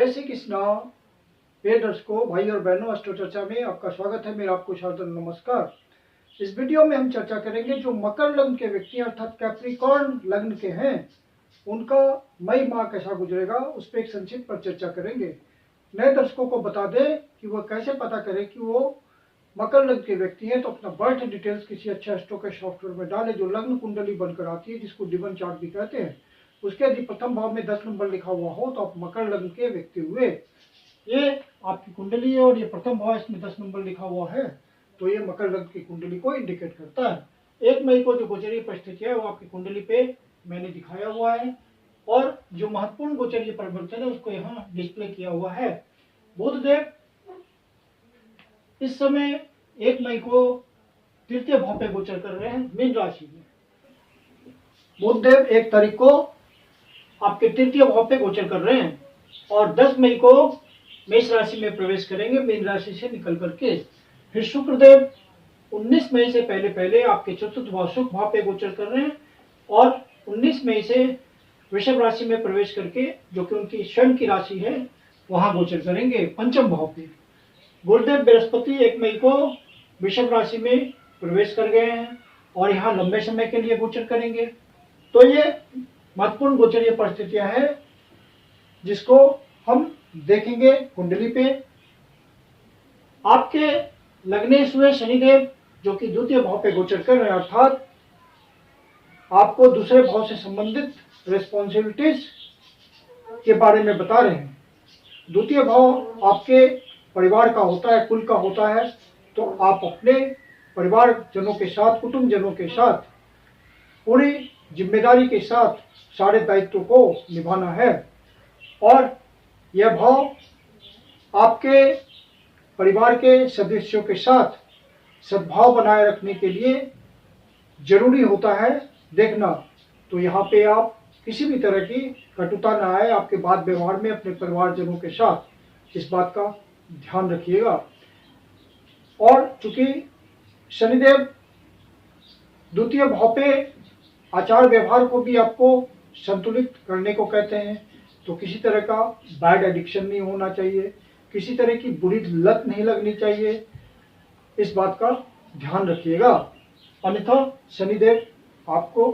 जय श्री कृष्णा। प्रिय दर्शकों, भाई और बहनों, अस्ट्रो चर्चा में आपका स्वागत है। मेरा आपको शारदीय नमस्कार। इस वीडियो में हम चर्चा करेंगे जो मकर लग्न के व्यक्ति अर्थात कैप्रिकॉर्न लग्न के हैं उनका मई माह कैसा गुजरेगा, उस पर एक संक्षिप्त पर चर्चा करेंगे। नए दर्शकों को बता दें कि वह कैसे पता करें कि वो मकर लग्न के व्यक्ति हैं। तो अपना बर्थ डिटेल्स किसी अच्छे एस्ट्रो के सॉफ्टवेयर में डालें जो लग्न कुंडली बनकर आती है, जिसको डिवन चार्ट भी कहते हैं। उसके यदि प्रथम भाव में 10 नंबर लिखा हुआ हो तो आप मकर लग्न के व्यक्ति हुए। ये आपकी कुंडली है और ये प्रथम भाव, इसमें 10 नंबर लिखा हुआ है तो ये मकर लग्न की कुंडली को इंडिकेट करता है। 1 मई को जो गोचरीय परिस्थिति है वो आपकी कुंडली पे मैंने दिखाया हुआ है और जो महत्वपूर्ण गोचरीय परिवर्तन है उसको यहाँ डिस्प्ले किया हुआ है। बुधदेव इस समय 1 मई को तृतीय भाव पे गोचर कर रहे हैं मीन राशि में। बुधदेव 1 तारीख को आपके तृतीय भाव पे गोचर कर रहे हैं और 10 मई को मेष राशि में प्रवेश करेंगे मीन राशि से निकल करके। फिर शुक्रदेव 19 मई से पहले आपके चतुर्थ भाव शुभ भाव पे गोचर कर रहे हैं और 19 मई से वृषभ राशि में प्रवेश करके, जो कि उनकी स्वयं की राशि है, वहां गोचर करेंगे पंचम भाव पे। गुरुदेव बृहस्पति 1 मई को वृषभ राशि में प्रवेश कर गए हैं और यहाँ लंबे समय के लिए गोचर करेंगे। तो ये महत्वपूर्ण गोचरीय परिस्थितियां हैं जिसको हम देखेंगे कुंडली पे। आपके लग्नेश हुए शनिदेव जो कि द्वितीय भाव पे गोचर कर रहे हैं, अर्थात आपको दूसरे भाव से संबंधित रिस्पॉन्सिबिलिटीज के बारे में बता रहे हैं। द्वितीय भाव आपके परिवार का होता है, कुल का होता है, तो आप अपने परिवार जनों के साथ, कुटुंब जनों के साथ पूरी जिम्मेदारी के साथ सारे दायित्वों को निभाना है और यह भाव आपके परिवार के सदस्यों के साथ सद्भाव बनाए रखने के लिए जरूरी होता है देखना। तो यहाँ पे आप किसी भी तरह की कटुता ना आए आपके बात व्यवहार में अपने परिवारजनों के साथ, इस बात का ध्यान रखिएगा। और चूंकि शनिदेव द्वितीय भाव पे आचार व्यवहार को भी आपको संतुलित करने को कहते हैं, तो किसी तरह का बैड एडिक्शन नहीं होना चाहिए, किसी तरह की बुरी लत नहीं लगनी चाहिए, इस बात का ध्यान रखिएगा, अन्यथा शनिदेव आपको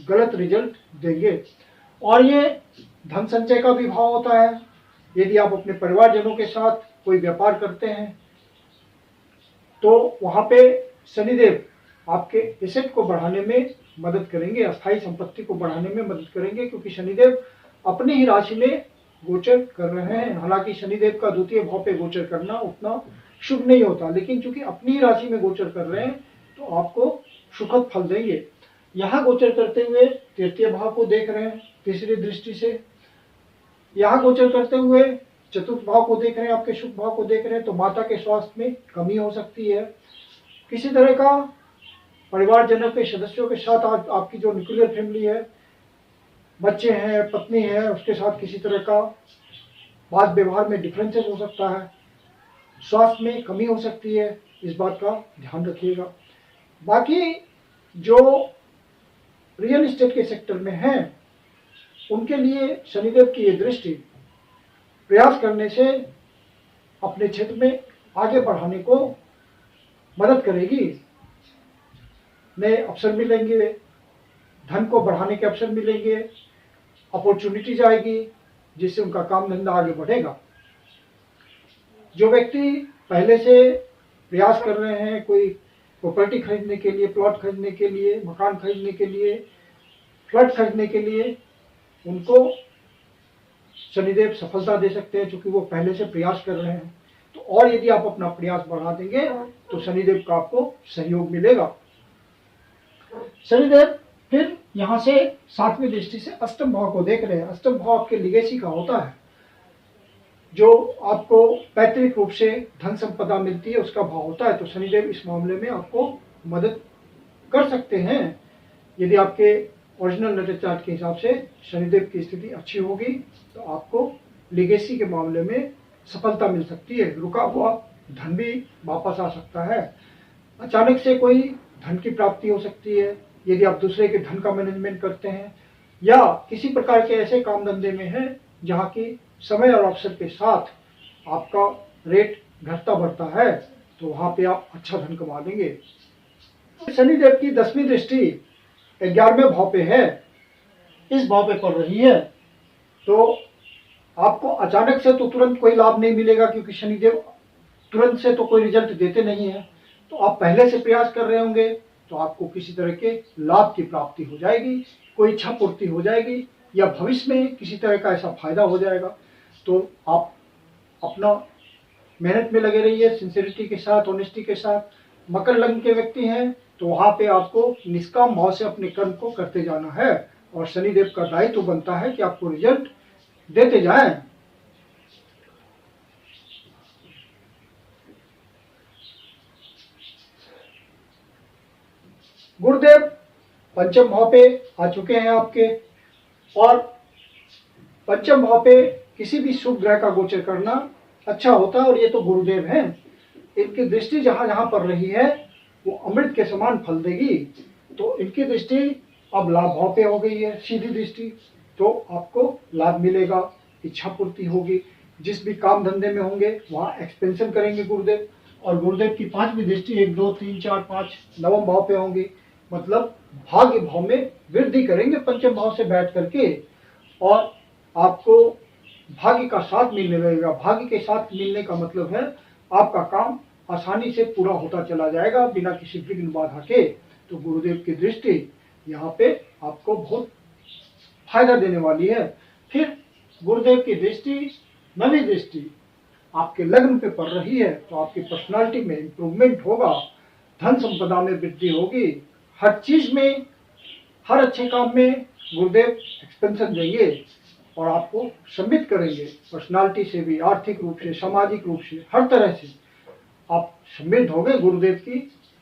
गलत रिजल्ट देंगे। और ये धन संचय का भी भाव होता है। यदि आप अपने परिवारजनों के साथ कोई व्यापार करते हैं तो वहाँ पे शनिदेव आपके एसेट को बढ़ाने में मदद करेंगे, अस्थायी संपत्ति को बढ़ाने में मदद करेंगे, क्योंकि शनिदेव अपनी ही राशि में गोचर कर रहे हैं। हालांकि शनिदेव का द्वितीय भाव पे गोचर करना उतना शुभ नहीं होता, लेकिन चूंकि अपनी ही राशि में गोचर कर रहे हैं तो आपको सुखद फल देंगे। यहाँ गोचर करते हुए तृतीय भाव को देख रहे हैं तीसरी दृष्टि से, यहाँ गोचर करते हुए चतुर्थ भाव को देख रहे हैं, आपके शुभ भाव को देख रहे हैं, तो माता के स्वास्थ्य में कमी हो सकती है। किसी तरह का परिवारजनों के सदस्यों के साथ आपकी जो न्यूक्लियर फैमिली है, बच्चे हैं, पत्नी है, उसके साथ किसी तरह का बात व्यवहार में डिफरेंसेस हो सकता है, स्वास्थ्य में कमी हो सकती है, इस बात का ध्यान रखिएगा। बाकी जो रियल एस्टेट के सेक्टर में हैं उनके लिए शनिदेव की ये दृष्टि प्रयास करने से अपने क्षेत्र में आगे बढ़ाने को मदद करेगी। नए अवसर मिलेंगे, धन को बढ़ाने के अवसर मिलेंगे, अपॉर्चुनिटीज आएगी जिससे उनका काम धंधा आगे बढ़ेगा। जो व्यक्ति पहले से प्रयास कर रहे हैं कोई प्रॉपर्टी खरीदने के लिए, प्लॉट खरीदने के लिए, मकान खरीदने के लिए, फ्लैट खरीदने के लिए, उनको शनिदेव सफलता दे सकते हैं क्योंकि वो पहले से प्रयास कर रहे हैं। तो और यदि आप अपना प्रयास बढ़ा देंगे तो शनिदेव का आपको सहयोग मिलेगा। शनिदेव फिर यहाँ से 7वीं दृष्टि से अष्टम भाव को देख रहे हैं। अष्टम भाव आपके लिगेसी का होता है, जो आपको पैतृक रूप से धन संपदा मिलती है उसका भाव होता है। तो शनिदेव इस मामले में आपको मदद कर सकते हैं। यदि आपके ओरिजिनल नेचर चार्ट के हिसाब से शनिदेव की स्थिति अच्छी होगी तो आपको लिगेसी के मामले में सफलता मिल सकती है। रुका हुआ धन भी वापस आ सकता है। अचानक से कोई धन की प्राप्ति हो सकती है यदि आप दूसरे के धन का मैनेजमेंट करते हैं या किसी प्रकार के ऐसे काम धंधे में हैं जहाँ की समय और अवसर के साथ आपका रेट घटता बढ़ता है, तो वहां पे आप अच्छा धन कमा लेंगे। शनिदेव की 10वीं दृष्टि 11वें भाव पे है, इस भाव पे पड़ रही है, तो आपको अचानक से तो तुरंत कोई लाभ नहीं मिलेगा, क्योंकि शनिदेव तुरंत से तो कोई रिजल्ट देते नहीं है। तो आप पहले से प्रयास कर रहे होंगे, तो आपको किसी तरह के लाभ की प्राप्ति हो जाएगी, कोई इच्छा पूर्ति हो जाएगी, या भविष्य में किसी तरह का ऐसा फायदा हो जाएगा। तो आप अपना मेहनत में लगे रहिए, सिंसियरिटी के साथ, ऑनेस्टी के साथ। मकर लग्न के व्यक्ति हैं तो वहां पे आपको निष्काम भाव से अपने कर्म को करते जाना है, और शनिदेव का दायित्व बनता है कि आपको रिजल्ट देते जाएं। गुरुदेव पंचम भाव पे आ चुके हैं आपके, और पंचम भाव पे किसी भी शुभ ग्रह का गोचर करना अच्छा होता है, और ये तो गुरुदेव हैं, इनकी दृष्टि जहां जहां पर रही है वो अमृत के समान फल देगी। तो इनकी दृष्टि अब लाभ भाव पे हो गई है, सीधी दृष्टि, तो आपको लाभ मिलेगा, इच्छा पूर्ति होगी। जिस भी काम धंधे में होंगे वहां एक्सपेंशन करेंगे गुरुदेव। और गुरुदेव की 5वीं दृष्टि 1, 2, 3, 4, 5 नवम भाव पे होंगी, मतलब भाग्य भाव में वृद्धि करेंगे पंचम भाव से बैठ करके, और आपको भाग्य का साथ मिलने लगेगा। भाग्य के साथ मिलने का मतलब है आपका काम आसानी से पूरा होता चला जाएगा बिना किसी विघ्न बाधा के। तो गुरुदेव की दृष्टि यहाँ पे आपको बहुत फायदा देने वाली है। फिर गुरुदेव की दृष्टि 9वीं दृष्टि आपके लग्न पे पड़ रही है, तो आपकी पर्सनालिटी में इंप्रूवमेंट होगा, धन संपदा में वृद्धि होगी, हर चीज में, हर अच्छे काम में गुरुदेव एक्सपेंशन देंगे और आपको सम्मिलित करेंगे। पर्सनालिटी से भी, आर्थिक रूप से, सामाजिक रूप से, हर तरह से आप सम्मिलित हो गए गुरुदेव की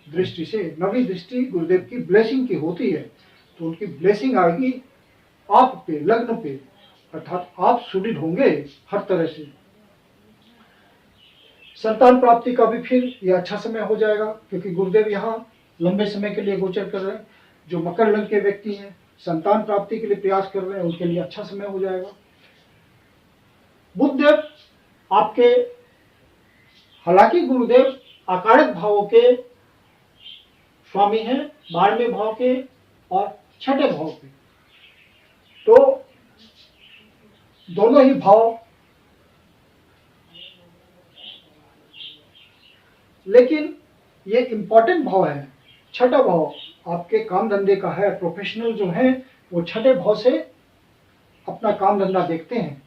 दृष्टि से। 9वीं दृष्टि गुरुदेव की ब्लेसिंग की होती है, तो उनकी ब्लेसिंग आएगी आप पे, लग्न पे, अर्थात आप सुदृढ़ होंगे हर तरह से। संतान प्राप्ति का भी फिर यह अच्छा समय हो जाएगा, क्योंकि गुरुदेव यहाँ लंबे समय के लिए गोचर कर रहे हैं। जो मकर लग्न के व्यक्ति हैं, संतान प्राप्ति के लिए प्रयास कर रहे हैं, उनके लिए अच्छा समय हो जाएगा। बुधदेव आपके, हालांकि गुरुदेव आकारक भावों के स्वामी हैं, 12वें भाव के और 6ठे भाव के, तो दोनों ही भाव, लेकिन ये इंपॉर्टेंट भाव है। 6ठा भाव आपके काम धंधे का है, प्रोफेशनल जो है वो 6ठे भाव से अपना काम धंधा देखते हैं,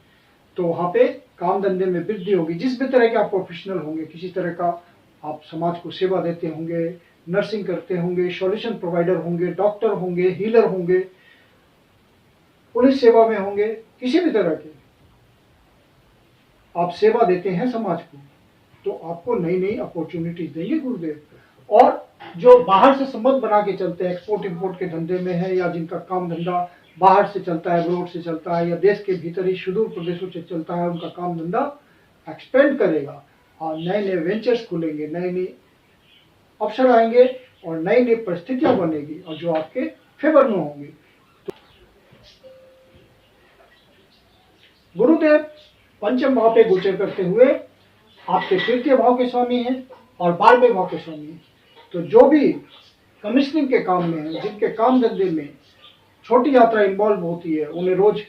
तो वहां पे काम धंधे में वृद्धि होगी। जिस भी तरह के आप प्रोफेशनल होंगे, किसी तरह का आप समाज को सेवा देते होंगे, नर्सिंग करते होंगे, सॉल्यूशन प्रोवाइडर होंगे, डॉक्टर होंगे, हीलर होंगे, पुलिस सेवा में होंगे, किसी भी तरह के आप सेवा देते हैं समाज को, तो आपको नई नई अपॉर्चुनिटीज देंगे गुरुदेव। और जो बाहर से संबंध बना के चलते हैं, एक्सपोर्ट इंपोर्ट के धंधे में है, या जिनका काम धंधा बाहर से चलता है, अब्रॉड से चलता है, या देश के भीतर ही सुदूर प्रदेशों से चलता है, उनका काम धंधा एक्सपेंड करेगा और नए नए वेंचर्स खुलेंगे, नए नए अवसर आएंगे और नई नई परिस्थितियां बनेगी, और जो आपके फेवर में होंगी। तो गुरुदेव पंचम भाव पे गोचर करते हुए आपके 3य भाव के स्वामी हैं और 12वें भाव के स्वामी हैं। तो जो भी कमिश्निंग के काम में है, जिनके काम धंधे में छोटी यात्रा इन्वॉल्व होती है, उन्हें रोज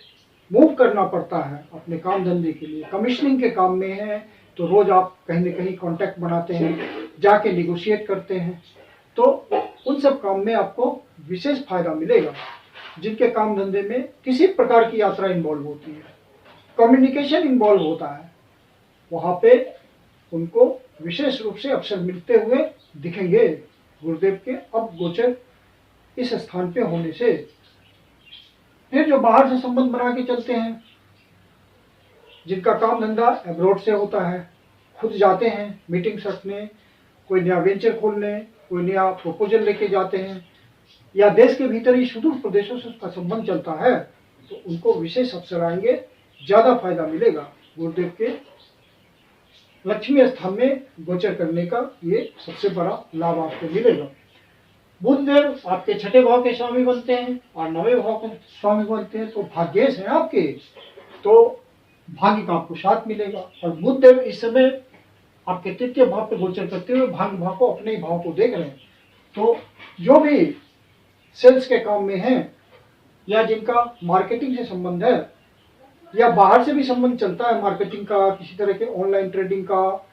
मूव करना पड़ता है अपने काम धंधे के लिए, कमिश्निंग के काम में है तो रोज आप कहीं न कहीं कांटेक्ट बनाते हैं, जाके निगोशिएट करते हैं, तो उन सब काम में आपको विशेष फायदा मिलेगा। जिनके काम धंधे में किसी प्रकार की यात्रा इन्वॉल्व होती है, कम्युनिकेशन इन्वॉल्व होता है, वहां पे उनको विशेष रूप से अवसर मिलते हुए दिखेंगे गुरुदेव के अब गोचर इस स्थान पे होने से। फिर जो बाहर से संबंध बना के चलते हैं, जिनका काम धंधा अब्रॉड से होता है, खुद जाते हैं मीटिंग्स रखने, कोई नया वेंचर खोलने, कोई नया प्रपोजल लेके जाते हैं, या देश के भीतर ही सुदूर प्रदेशों से उसका संबंध चलता है, तो उनको विशेष अवसर आएंगे, ज्यादा फायदा मिलेगा। गुरुदेव के लक्ष्मी स्थान में गोचर करने का ये सबसे बड़ा लाभ आपको मिलेगा। बुधदेव आपके 6ठे भाव के स्वामी बनते हैं और 9वें भाव के स्वामी बनते हैं, तो भाग्येश हैं आपके। तो भाग्य का आपको साथ मिलेगा। और बुध देव इस समय आपके तृतीय भाव पे गोचर करते हुए भाग्य भाव को, अपने ही भाव को देख रहे हैं। तो जो भी सेल्स के काम में है या जिनका मार्केटिंग से संबंध है या बाहर से भी संबंध चलता है मार्केटिंग का, किसी तरह के ऑनलाइन ट्रेडिंग का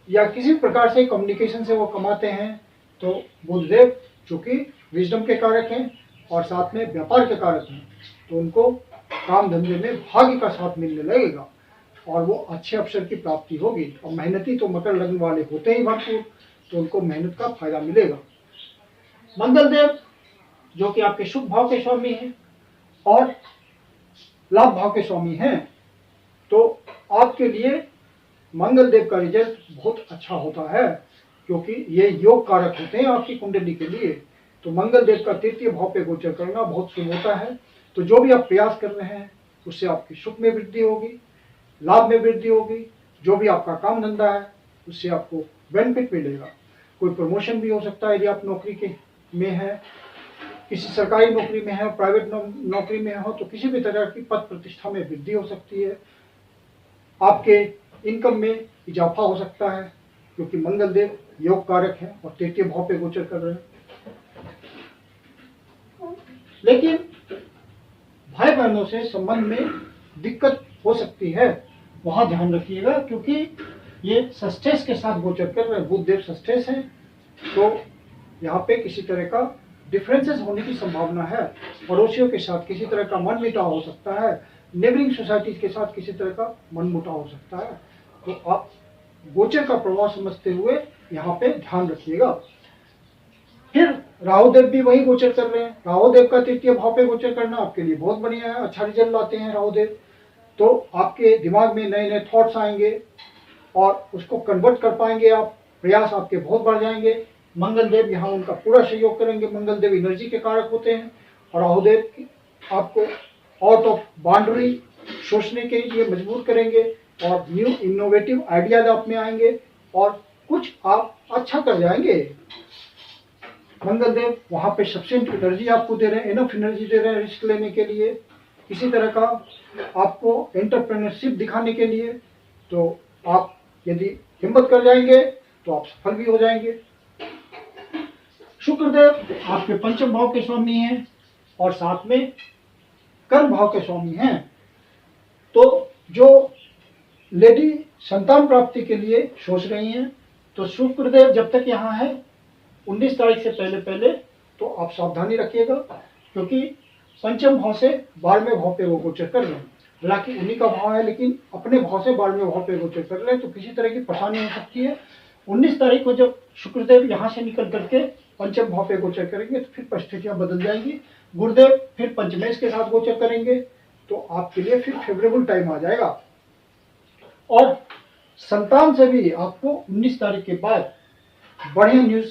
या किसी प्रकार से कम्युनिकेशन से वो कमाते हैं, तो बुधदेव चूंकि विजडम के कारक हैं और साथ में व्यापार के कारक हैं, तो उनको काम धंधे में भाग्य का साथ मिलने लगेगा और वो अच्छे अवसर की प्राप्ति होगी। और मेहनती तो मकर लग्न वाले होते ही भरपूर, तो उनको मेहनत का फायदा मिलेगा। मंगल देव जो कि आपके शुभ भाव के स्वामी हैं और लाभ भाव के स्वामी हैं, तो आपके लिए मंगल देव का रिजल्ट बहुत अच्छा होता है, क्योंकि ये योग कारक होते हैं आपकी कुंडली के लिए। तो मंगल देव का तृतीय भाव पे गोचर करना बहुत शुभ होता है। तो जो भी आप प्रयास कर रहे हैं उससे आपकी सुख में वृद्धि होगी, लाभ में वृद्धि होगी। जो भी आपका काम धंधा है उससे आपको बेनिफिट मिलेगा। कोई प्रमोशन भी हो सकता है यदि आप नौकरी के में है, किसी सरकारी नौकरी में है, प्राइवेट नौकरी में हो, तो किसी भी तरह की पद प्रतिष्ठा में वृद्धि हो सकती है। आपके इनकम में इजाफा हो सकता है, क्योंकि मंगल देव योग कारक है और तृतीय भाव पे गोचर कर रहे हैं। लेकिन भाई बहनों से संबंध में दिक्कत हो सकती है, वहां ध्यान रखिएगा, क्योंकि ये सस्टेस के साथ गोचर कर रहे हैं। बुध देव सस्टेस है, तो यहाँ पे किसी तरह का डिफरेंसेस होने की संभावना है। पड़ोसियों के साथ किसी तरह का मन मुटाव हो सकता है, नेबरिंग सोसाइटीज के साथ किसी तरह का मन मुटाव हो सकता है। तो आप गोचर का प्रभाव समझते हुए यहाँ पे ध्यान रखिएगा। फिर राहु देव भी वही गोचर कर रहे हैं। राहु देव का तृतीय भाव पे गोचर करना आपके लिए बहुत बढ़िया है, अच्छा रिजल्ट लाते हैं राहु देव। तो आपके दिमाग में नए नए थॉट्स आएंगे और उसको कन्वर्ट कर पाएंगे आप, प्रयास आपके बहुत बढ़ जाएंगे। मंगल देव यहाँ उनका पूरा सहयोग करेंगे। मंगल देव एनर्जी के कारक होते हैं और राहु देव आपको आउट ऑफ बाउंड्री सोचने के लिए मजबूर करेंगे और न्यू इनोवेटिव आइडियाज आप में आएंगे और कुछ आप अच्छा कर जाएंगे। मंगल देव वहां पे सफिशिएंट एनर्जी आपको दे रहे हैं, इनफ एनर्जी दे रहे हैं रिस्क लेने के लिए, किसी तरह का आपको एंटरप्रेन्योरशिप दिखाने के लिए। तो आप यदि हिम्मत कर जाएंगे तो आप सफल भी हो जाएंगे। शुक्रदेव आपके पंचम भाव के स्वामी हैं और साथ में कर्म भाव के स्वामी हैं। तो जो लेडी संतान प्राप्ति के लिए सोच रही हैं, तो शुक्रदेव जब तक यहाँ है 19 तारीख से पहले पहले तो आप सावधानी रखिएगा, क्योंकि पंचम भाव से 12वें भाव पे वो गोचर कर रहे हैं। हालांकि उन्हीं का भाव है, लेकिन अपने भाव से 12वें भाव पे गोचर कर रहे हैं, तो किसी तरह की परेशानी हो सकती है। 19 तारीख को जब शुक्रदेव यहाँ से निकल करके पंचम भाव पे गोचर करेंगे तो फिर परिस्थितियां बदल जाएंगी। गुरुदेव फिर पंचमेश के साथ गोचर करेंगे, तो आपके लिए फिर फेवरेबल टाइम आ जाएगा। और संतान से भी आपको 19 तारीख के बाद बढ़िया न्यूज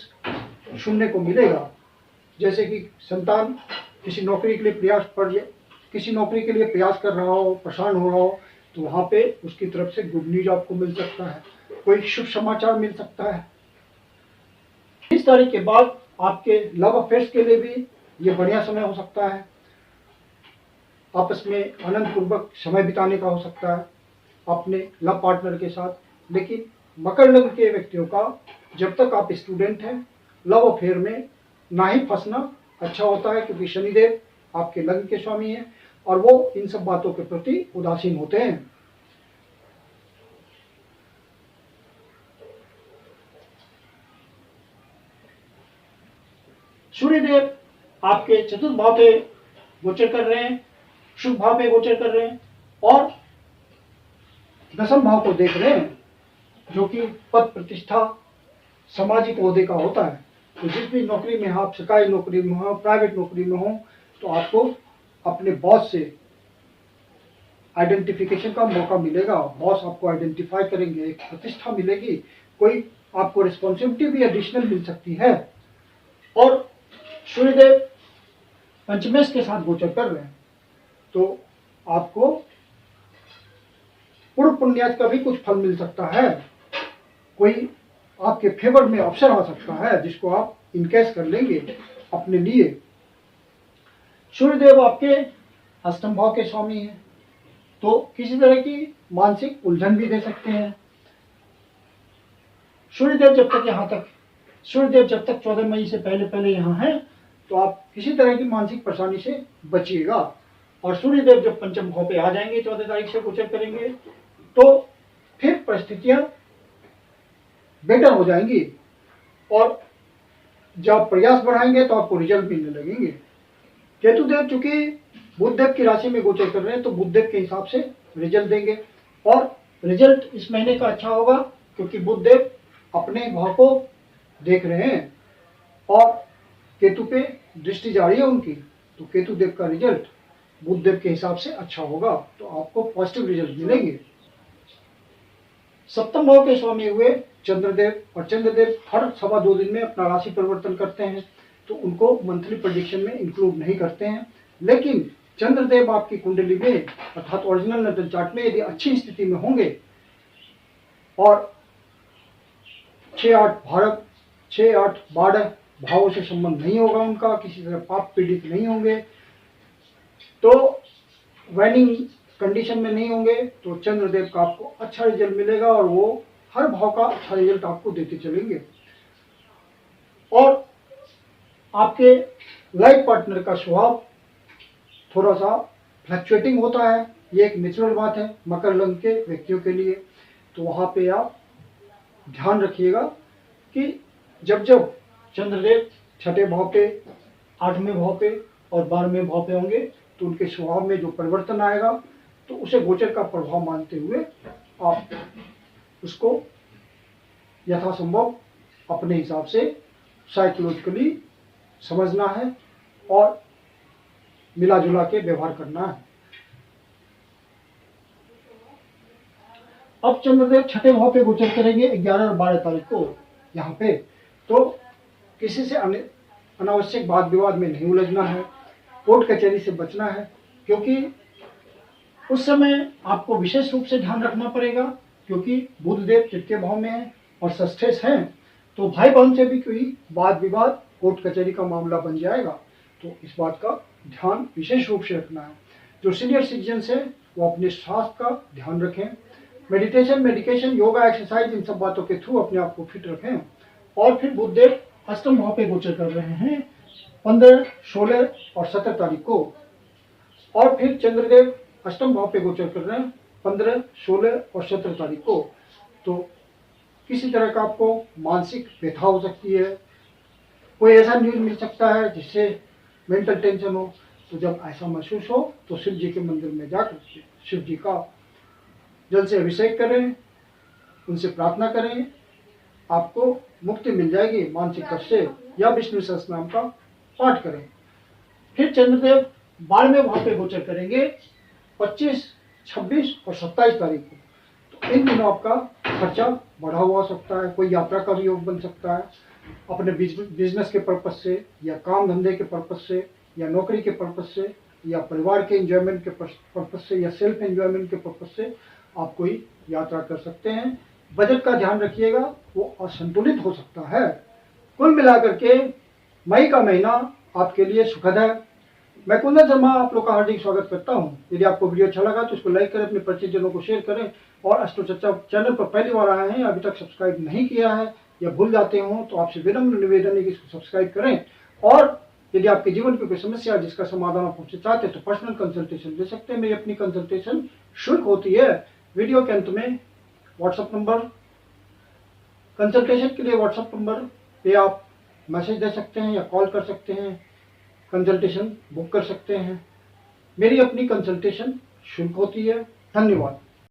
सुनने को मिलेगा। जैसे कि संतान किसी नौकरी के लिए प्रयास कर रहा हो, परेशान हो रहा हो, तो वहां पे उसकी तरफ से गुड न्यूज आपको मिल सकता है, कोई शुभ समाचार मिल सकता है। 20 तारीख के बाद आपके लव अफेयर्स के लिए भी ये बढ़िया समय हो सकता है। आपस में आनंद पूर्वक समय बिताने का हो सकता है अपने लव पार्टनर के साथ। लेकिन मकर लग्न के व्यक्तियों का जब तक आप स्टूडेंट हैं, लव अफेयर में ना ही फंसना अच्छा होता है, क्योंकि शनिदेव आपके लग्न के स्वामी हैं और वो इन सब बातों के प्रति उदासीन होते हैं। सूर्यदेव आपके चतुर्थ भाव पे गोचर कर रहे हैं, शुभ भाव पे गोचर कर रहे हैं और दसम भाव को देख रहे हैं, जो कि पद प्रतिष्ठा सामाजिक ओहदे का होता है। तो जिस भी नौकरी में आप, सरकारी नौकरी में हो, प्राइवेट नौकरी में हो, तो आपको अपने बॉस से आइडेंटिफिकेशन का मौका मिलेगा। बॉस आपको आइडेंटिफाई करेंगे, एक प्रतिष्ठा मिलेगी, कोई आपको रिस्पॉन्सिबिलिटी भी एडिशनल मिल सकती है। और सूर्यदेव पंचमेश के साथ गोचर कर रहे हैं, तो आपको पूर्व पुण्यार्थ का भी कुछ फल मिल सकता है। कोई आपके फेवर में अवसर आ सकता है जिसको आप इनकेस कर लेंगे अपने लिए। सूर्यदेव आपके अष्टम भाव के स्वामी हैं, तो किसी तरह की मानसिक उलझन भी दे सकते हैं। सूर्यदेव जब तक 14 मई से पहले पहले यहाँ है, तो आप किसी तरह की मानसिक परेशानी से बचिएगा। और सूर्यदेव जब पंचम भाव पे आ जाएंगे, 14 तारीख से गोचर करेंगे, तो फिर परिस्थितियां बेटर हो जाएंगी और जब प्रयास बढ़ाएंगे तो आपको रिजल्ट मिलने लगेंगे। केतुदेव चूंकि बुधदेव की राशि में गोचर कर रहे हैं, तो बुधदेव के हिसाब से रिजल्ट देंगे और रिजल्ट इस महीने का अच्छा होगा, क्योंकि बुधदेव अपने भाव को देख रहे हैं और केतु पे दृष्टि जारी है उनकी, तो केतुदेव का रिजल्ट बुधदेव के हिसाब से अच्छा होगा, तो आपको पॉजिटिव रिजल्ट मिलेंगे। सप्तम भाव के स्वामी हुए चंद्रदेव, और चंद्रदेव हर 2.25 दिन में अपना राशि परिवर्तन करते हैं, तो उनको मंथली प्रेडिक्शन में इंक्लूड नहीं करते हैं। लेकिन चंद्रदेव आपकी कुंडली में अर्थात ओरिजिनल नेटल चार्ट में यदि अच्छी स्थिति में होंगे और 6-8-12 भावों से संबंध नहीं होगा उनका, किसी तरह पाप पीड़ित नहीं होंगे, तो वाइनिंग कंडीशन में नहीं होंगे, तो चंद्रदेव का आपको अच्छा रिजल्ट मिलेगा और वो हर भाव का अच्छा रिजल्ट आपको देते चलेंगे। और आपके लाइफ पार्टनर का स्वभाव थोड़ा सा फ्लक्चुएटिंग होता है, ये एक नेचुरल बात है मकर लग्न के व्यक्तियों के लिए। तो वहाँ पे आप ध्यान रखिएगा कि जब जब चंद्रदेव 6ठे भाव पे, 8वें भाव पे और 12वें भाव पे होंगे, तो उनके स्वभाव में जो परिवर्तन आएगा, तो उसे गोचर का प्रभाव मानते हुए आप उसको यथासंभव अपने हिसाब से साइकोलॉजिकली समझना है और मिला जुला के व्यवहार करना है। अब चंद्रदेव 6ठे भाव पे गोचर करेंगे 11 और 12 तारीख को यहाँ पे, तो किसी से अनावश्यक वाद विवाद में नहीं उलझना है, कोर्ट कचहरी से बचना है, क्योंकि उस समय आपको विशेष रूप से ध्यान रखना पड़ेगा, क्योंकि बुधदेव 3ठे भाव में है और षष्ठेश हैं, तो भाई बहन से भी कोई वाद विवाद कोर्ट कचहरी का मामला बन जाएगा, तो इस बात का ध्यान विशेष रूप से रखना है। जो सीनियर सिटीजन्स हैं वो अपने स्वास्थ्य का ध्यान रखें, मेडिकेशन, योगा, एक्सरसाइज, इन सब बातों के थ्रू अपने आप को फिट रखें। और फिर बुधदेव अष्टम भाव पे गोचर कर रहे हैं 15, 16 और 17 तारीख को, और फिर चंद्रदेव अष्टम भाव पे गोचर कर रहे हैं 15, 16 और 17 तारीख को। तो किसी तरह का आपको मानसिक व्यथा हो सकती है, कोई ऐसा न्यूज मिल सकता है जिससे मेंटल टेंशन हो। तो जब ऐसा महसूस हो तो शिव जी के मंदिर में जाकर शिव जी का जल से अभिषेक करें, उनसे प्रार्थना करें, आपको मुक्ति मिल जाएगी मानसिक कष्ट से, या विष्णु सहस्त्रनाम का पाठ करें। फिर चंद्रदेव 12वें भाव पे गोचर करेंगे 25, 26 और 27 तारीख को। तो इन दिनों आपका खर्चा बढ़ा हुआ हो सकता है, कोई यात्रा का भी योग बन सकता है, अपने बिजनेस के पर्पज से या काम धंधे के पर्पज से या नौकरी के पर्पज से या परिवार के एंजॉयमेंट के पर्पज से या सेल्फ एंजॉयमेंट के पर्पज से आप कोई यात्रा कर सकते हैं। बजट का ध्यान रखिएगा, वो असंतुलित हो सकता है। कुल मिलाकर के मई का महीना आपके लिए सुखद है। मैं कुंदन शर्मा आप लोग का हार्दिक स्वागत करता हूं। यदि आपको वीडियो अच्छा लगा तो इसको लाइक करें, अपने परिचितजनों को शेयर करें, और एस्ट्रो चर्चा चैनल पर पहली बार आए हैं, अभी तक सब्सक्राइब नहीं किया है या भूल जाते हो, तो आपसे विनम्र निवेदन है कि इसको सब्सक्राइब करें। और यदि आपके जीवन की कोई समस्या जिसका समाधान आप हमसे चाहते हैं तो पर्सनल कंसल्टेशन ले सकते हैं। मेरी अपनी कंसल्टेशन शुल्क होती है। वीडियो के अंत में व्हाट्सएप नंबर, कंसल्टेशन के लिए व्हाट्सएप नंबर पे आप मैसेज दे सकते हैं या कॉल कर सकते हैं, कंसल्टेशन बुक कर सकते हैं। मेरी अपनी कंसल्टेशन शुल्क होती है। धन्यवाद।